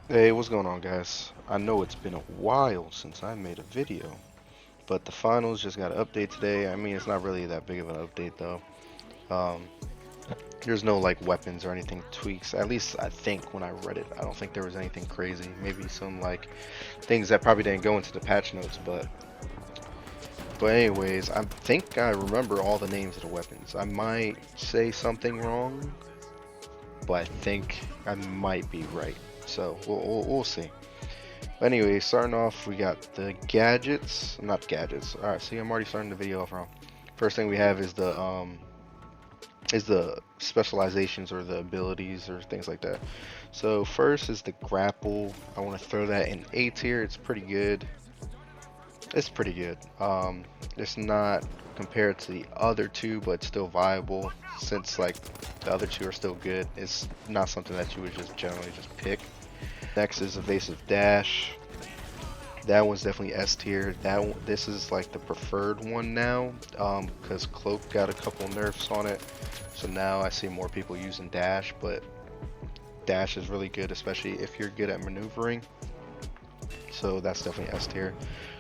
Hey, what's going on, guys? I know it's been a while since I made a video, but the finals just got an update today. I mean, it's not really that big of an update though. Um, there's no like weapons or anything tweaks. At least I think when I read it, I don't think there was anything crazy. Maybe some like things that probably didn't go into the patch notes, but anyways, I think I remember all the names of the weapons. I might say something wrong, but I think I might be right. So we'll see. Anyway, starting off, we got the gadgets. Not gadgets. All right, see, I'm already starting the video off wrong. First thing we have is the specializations or the abilities or things like that. So first is the grapple. I want to throw that in A tier. It's pretty good. It's pretty good. It's not compared to the other two, but still viable since like the other two are still good. It's not something that you would just generally just pick. Next is evasive dash. That one's definitely S tier. This is like the preferred one now, because Cloak got a couple nerfs on it. So now I see more people using Dash, but Dash is really good, especially if you're good at maneuvering. So that's definitely S tier.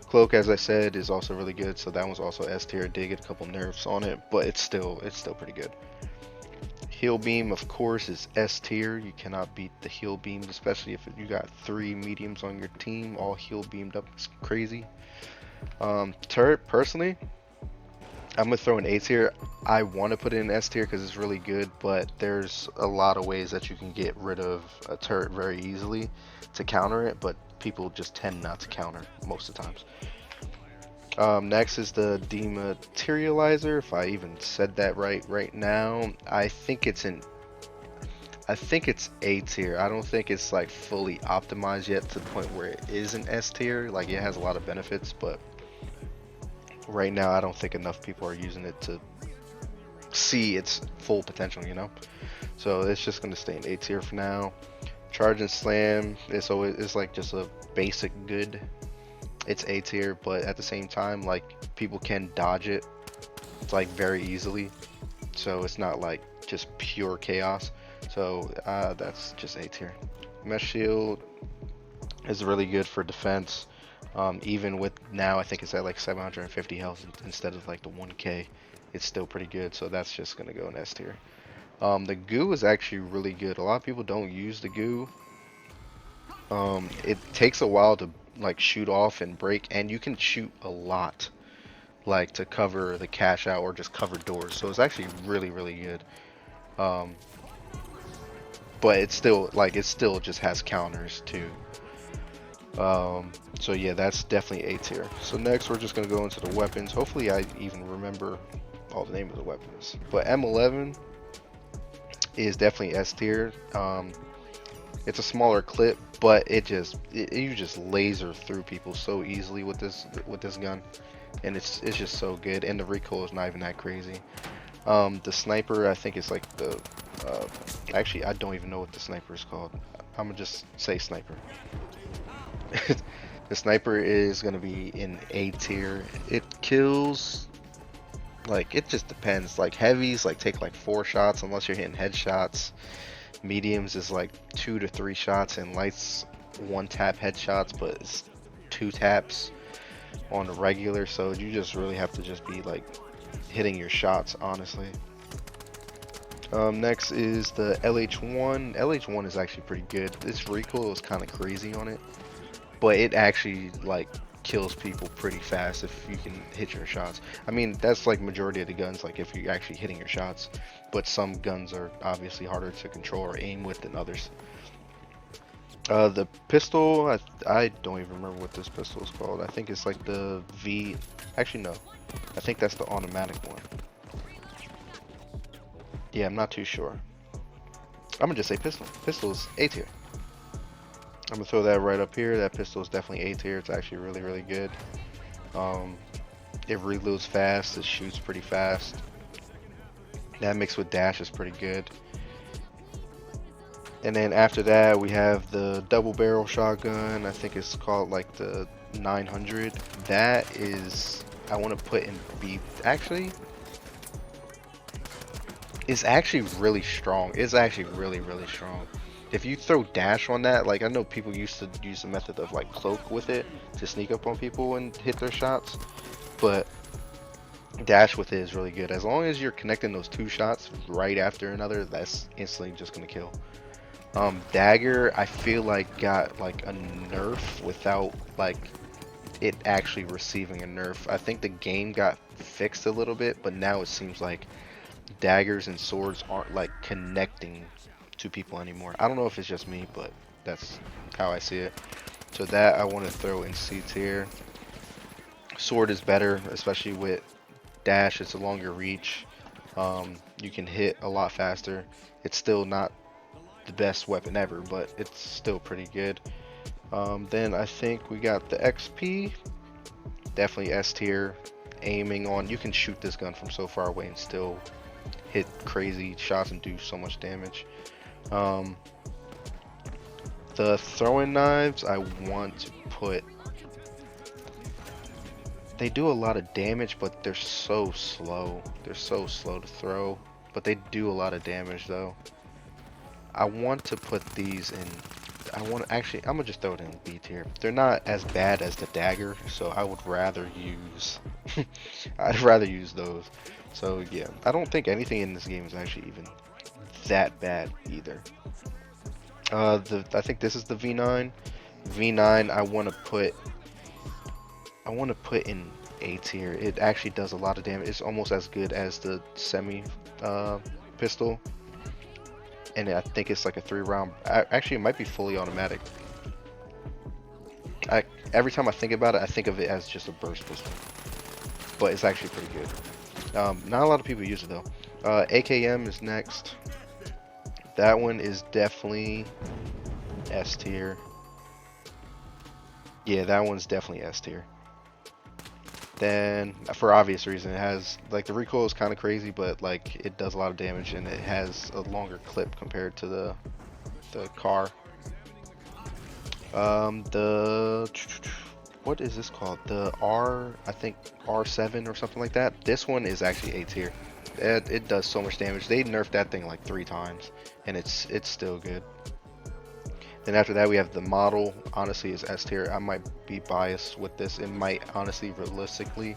Cloak, as I said, is also really good. So that one's also S tier. Did get a couple nerfs on it, but it's still pretty good. Heal beam, of course, is S tier. You cannot beat the heal beams, especially if you got three mediums on your team, all heal beamed up. It's crazy. Turret, personally, I'm gonna throw an A tier. I want to put it in S tier because it's really good, but there's a lot of ways that you can get rid of a turret very easily to counter it, but people just tend not to counter most of the times. Next is the dematerializer. If I even said that right now, I think it's A tier. I don't think it's like fully optimized yet to the point where it is an S tier. Like it has a lot of benefits, but right now I don't think enough people are using it to see its full potential, you know? So it's just gonna stay in A tier for now. Charge and slam is always it's like just a basic good. It's A tier, but at the same time, like people can dodge it like very easily. So it's not like just pure chaos. So that's just A tier. Mesh shield is really good for defense. Even with now, I think it's at like 750 health instead of like the 1k. It's still pretty good, so that's just gonna go in S tier. The goo is actually really good. A lot of people don't use the goo. It takes a while to like shoot off and break, and you can shoot a lot, like to cover the cash out or just cover doors. So it's actually really good. Um, but it still just has counters too. So yeah, that's definitely A tier. So next we're just gonna go into the weapons. Hopefully I even remember all the name of the weapons. But M11 is definitely S tier. It's a smaller clip, but you just laser through people so easily with this gun, and it's just so good. And the recoil is not even that crazy. The sniper, I think it's like the actually I don't even know what the sniper is called. I'm gonna just say sniper. The sniper is gonna be in A tier. It kills like it just depends. Like heavies like take like 4 shots unless you're hitting headshots. Mediums is like 2 to 3 shots, and lights 1 tap headshots, but it's 2 taps on the regular. So you just really have to just be like hitting your shots, honestly. Next is the LH1. LH1 is actually pretty good. This recoil is kind of crazy on it, but it actually like kills people pretty fast if you can hit your shots. I mean, that's like majority of the guns, like if you're actually hitting your shots, but some guns are obviously harder to control or aim with than others. The pistol, I don't even remember what this pistol is called. I think it's like the V. Actually, no. I think that's the automatic one. Yeah, I'm not too sure. I'm gonna just say pistol. Pistol is A tier. I'm gonna throw that right up here. That pistol is definitely A tier. It's actually really good. Um, it reloads fast. It shoots pretty fast. That mixed with dash is pretty good. And then after that, we have the double barrel shotgun. I think it's called like the 900. That is, I want to put in B. Actually, it's actually really strong. It's actually really strong. if you throw dash on that, like I know people used to use the method of like cloak with it to sneak up on people and hit their shots, but dash with it is really good. As long as you're connecting those two shots right after another, that's instantly just gonna kill. Dagger, I feel like got like a nerf without like it actually receiving a nerf. I think the game got fixed a little bit, but now it seems like daggers and swords aren't like connecting to people anymore. I don't know if it's just me, but that's how I see it. So that I want to throw in C tier. Sword is better, especially with dash. It's a longer reach. You can hit a lot faster. It's still not the best weapon ever, but it's still pretty good. Then I think we got the XP. Definitely S tier. Aiming on, you can shoot this gun from so far away and still hit crazy shots and do so much damage. The throwing knives, I want to put. They do a lot of damage, but they're so slow. They're so slow to throw, but they do a lot of damage though. I want to put these in. I'm gonna just throw it in B tier. They're not as bad as the dagger, so I would rather use. I'd rather use those. So yeah, I don't think anything in this game is actually even that bad either. I think this is the V9. V9, I want to put in A tier. It actually does a lot of damage. It's almost as good as the semi pistol, and I think it's like a 3-round. Actually, it might be fully automatic. Every time I think about it, I think of it as just a burst pistol, but it's actually pretty good. Not a lot of people use it though. AKM is next. That one is definitely S tier. Yeah, that one's definitely S tier. Then, for obvious reason, it has like the recoil is kind of crazy, but like it does a lot of damage and it has a longer clip compared to the car. The what is this called? The I think R7 or something like that. This one is actually A tier. It does so much damage. They nerfed that thing like 3 times, and it's still good. Then after that, we have the model. Honestly, is S tier. I might be biased with this. It might honestly, realistically,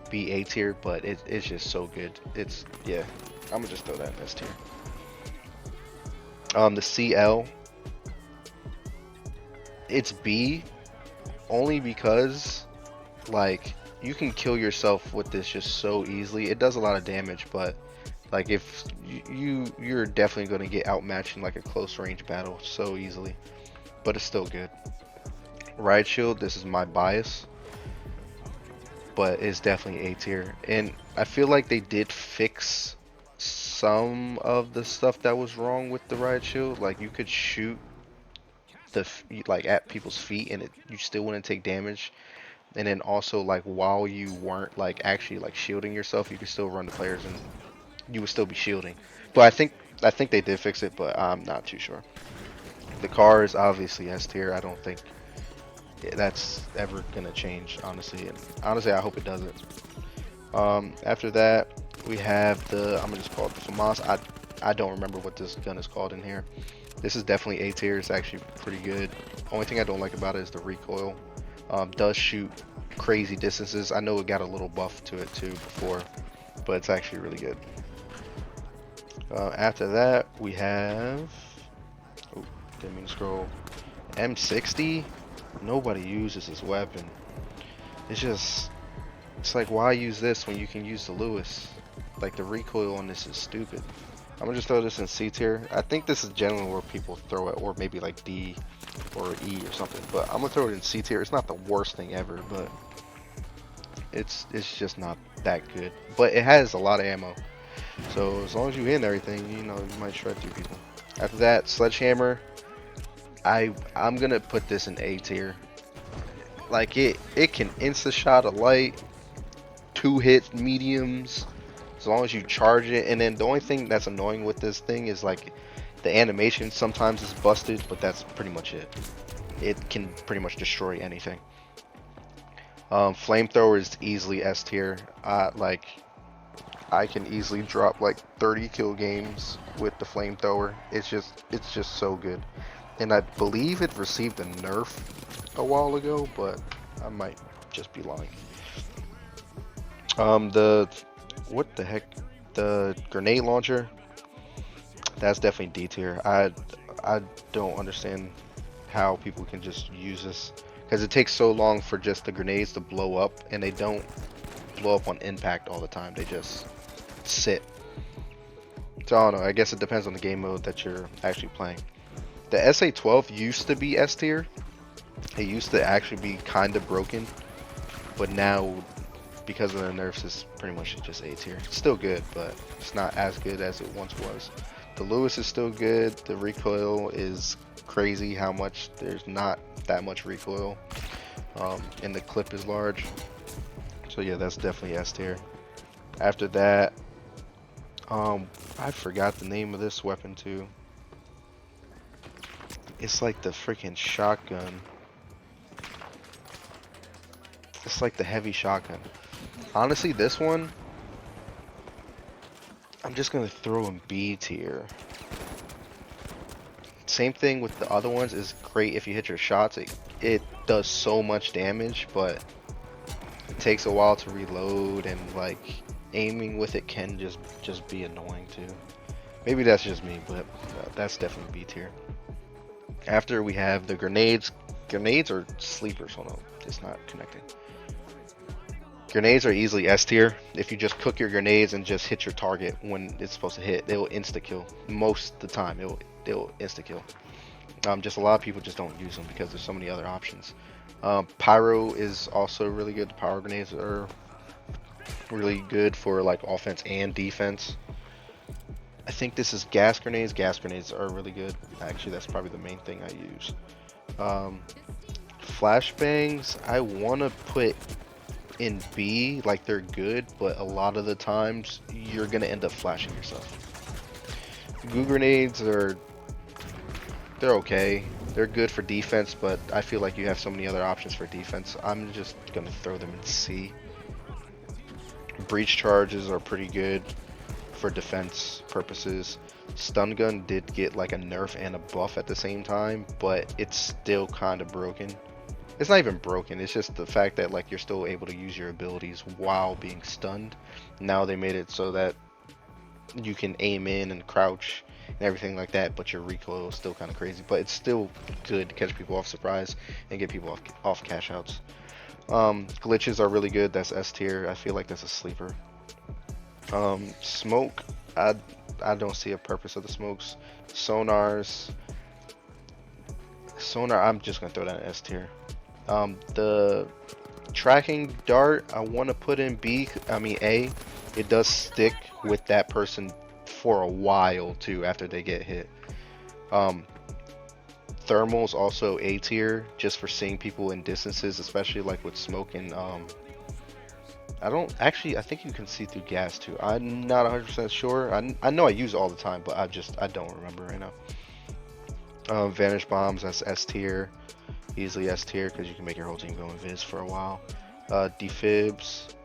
be A tier, but it's just so good. Yeah. I'm gonna just throw that in S tier. The CL, it's B, only because like you can kill yourself with this just so easily. It does a lot of damage, but like if you're definitely gonna get outmatched in like a close range battle so easily. But it's still good. Riot Shield, this is my bias, but it's definitely A tier. And I feel like they did fix some of the stuff that was wrong with the Riot Shield. Like you could shoot like at people's feet and you still wouldn't take damage. And then also like while you weren't like actually like shielding yourself, you could still run the players and you would still be shielding. But I think they did fix it, but I'm not too sure. The car is obviously S tier. I don't think that's ever gonna change, honestly. And honestly, I hope it doesn't. After that, we have I'm gonna just call it the FAMAS. I don't remember what this gun is called in here. This is definitely A tier. It's actually pretty good. Only thing I don't like about it is the recoil. Does shoot crazy distances. I know it got a little buff to it too before, but it's actually really good. After that, we have. Oh, didn't mean to scroll. M60. Nobody uses this weapon. It's like, why use this when you can use the Lewis? Like the recoil on this is stupid. I'm gonna just throw this in C tier. I think this is generally where people throw it, or maybe like D or E or something. But I'm gonna throw it in C tier. It's not the worst thing ever, but it's just not that good. But it has a lot of ammo, so as long as you hit everything, you know, you might shred through people. After that, Sledgehammer. I'm gonna put this in A tier. Like it can insta shot a light, 2 hit mediums, as long as you charge it. And then the only thing that's annoying with this thing is like the animation sometimes is busted, but that's pretty much it. It can pretty much destroy anything. Flamethrower is easily S tier. Like I can easily drop like 30 kill games with the flamethrower. It's just so good. And I believe it received a nerf a while ago, but I might just be lying. The what the heck? The grenade launcher. That's definitely D tier. I don't understand how people can just use this because it takes so long for just the grenades to blow up, and they don't blow up on impact all the time. They just sit. So I don't know. I guess it depends on the game mode that you're actually playing. The SA-12 used to be S tier. It used to actually be kind of broken, but now because of the nerfs, it's pretty much just A tier. It's still good, but it's not as good as it once was. The Lewis is still good. The recoil is crazy how much there's not that much recoil, and the clip is large. So yeah, that's definitely S tier. After that, I forgot the name of this weapon too. It's like the freaking shotgun. It's like the heavy shotgun. Honestly, this one, I'm just gonna throw in B tier. Same thing with the other ones, is great if you hit your shots. It does so much damage, but it takes a while to reload, and like aiming with it can just be annoying too. Maybe that's just me, but that's definitely B tier. After we have the grenades. Grenades are sleepers. Hold on, it's not connecting. Grenades are easily S tier. If you just cook your grenades and just hit your target when it's supposed to hit, they will insta kill. Most of the time, they'll insta kill. Just a lot of people just don't use them because there's so many other options. Pyro is also really good. The power grenades are really good for like offense and defense. I think this is gas grenades. Gas grenades are really good. Actually, that's probably the main thing I use. Flashbangs, I want to put in B, like they're good, but a lot of the times you're gonna end up flashing yourself. Goo grenades they're okay. They're good for defense, but I feel like you have so many other options for defense. I'm just gonna throw them in C. Breach charges are pretty good for defense purposes. Stun gun did get like a nerf and a buff at the same time, but it's still kind of broken. It's not even broken, it's just the fact that like you're still able to use your abilities while being stunned. Now they made it so that you can aim in and crouch and everything like that, but your recoil is still kind of crazy. But it's still good to catch people off surprise and get people off cash outs. Glitches are really good. That's S tier. I feel like that's a sleeper. Smoke, I don't see a purpose of the smokes. Sonars, I'm just gonna throw that in S tier. The tracking dart, I want to put in A. It does stick with that person for a while too after they get hit. Thermals also A tier, just for seeing people in distances, especially like with smoke and I think you can see through gas too. I'm not 100% sure. I know I use it all the time, but I don't remember right now. Vanish bombs, that's S tier. Easily S tier because you can make your whole team go invis for a while. Defibs,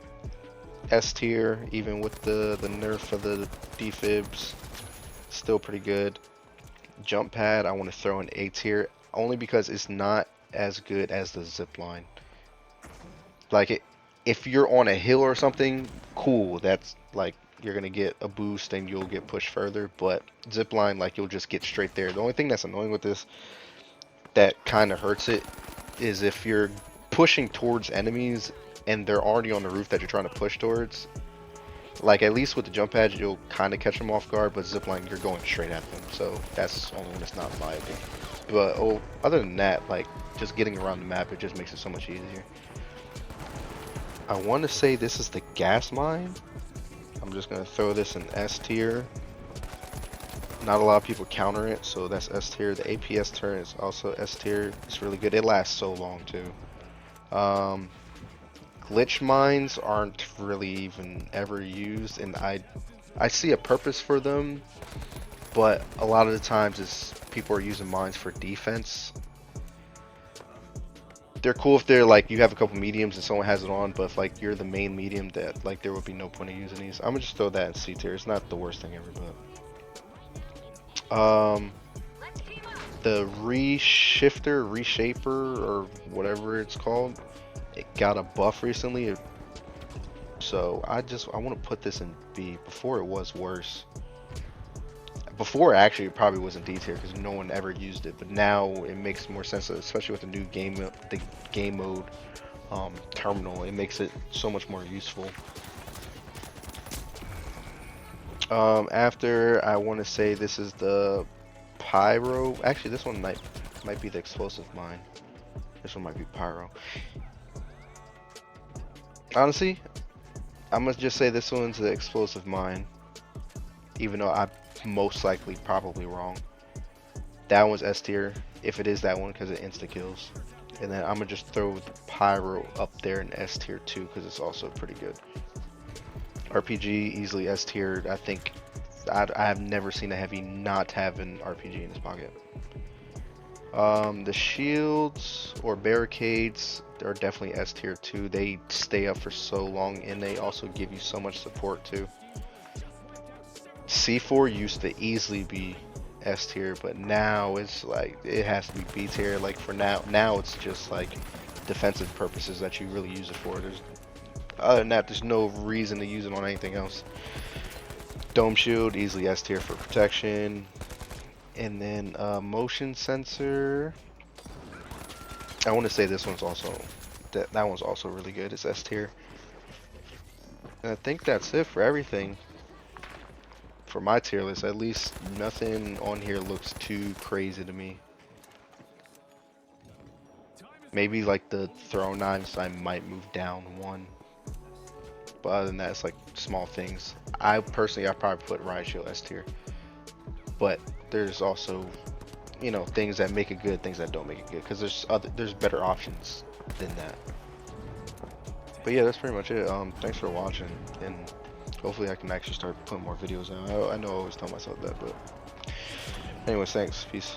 S tier, even with the nerf of the defibs, still pretty good. Jump pad, I want to throw in A tier only because it's not as good as the zip line. Like if you're on a hill or something, cool. That's like you're gonna get a boost and you'll get pushed further. But zip line, like you'll just get straight there. The only thing that's annoying with this, that kind of hurts it, is if you're pushing towards enemies and they're already on the roof that you're trying to push towards. Like at least with the jump pad, you'll kind of catch them off guard, but zipline, you're going straight at them. So that's the only one that's not viable. But other than that, like just getting around the map, it just makes it so much easier. I want to say this is the gas mine. I'm just gonna throw this in S tier. Not a lot of people counter it, so that's S tier. The APS turn is also S tier. It's really good. It lasts so long too. Glitch mines aren't really even ever used, and I see a purpose for them, but a lot of the times it's people are using mines for defense. They're cool if they're like you have a couple mediums and someone has it on, but if like you're the main medium, that like there would be no point of using these. I'm gonna just throw that in C tier. It's not the worst thing ever, but the reshaper or whatever it's called, it got a buff recently. So I want to put this in B. Before it was worse. Before actually it probably wasn't D tier because no one ever used it, but now it makes more sense, especially with the new game mode terminal. It makes it so much more useful. After, I want to say this is the pyro. Actually, this one might be the explosive mine. This one might be pyro. Honestly, I'm gonna just say this one's the explosive mine, even though I'm most likely probably wrong. That one's S tier, if it is that one, because it insta kills. And then I'm gonna just throw the pyro up there in S tier too, because it's also pretty good. RPG easily S tier. I think I have never seen a heavy not have an RPG in his pocket. The shields or barricades are definitely S tier too. They stay up for so long and they also give you so much support too. C4 used to easily be S tier, but now it's like it has to be B tier. Like for now it's just like defensive purposes that you really use it for. Other than that, there's no reason to use it on anything else. Dome shield, easily S tier for protection. And then motion sensor. I want to say this one's also that one's also really good. It's S tier. And I think that's it for everything. For my tier list, at least nothing on here looks too crazy to me. Maybe like the throw knives, I might move down one. But other than that, it's like small things. I probably put riot shield S tier. But there's also, you know, things that make it good, things that don't make it good, because there's better options than that. But yeah, that's pretty much it. Thanks for watching, and hopefully I can actually start putting more videos out. I know I always tell myself that, but anyways, thanks, peace.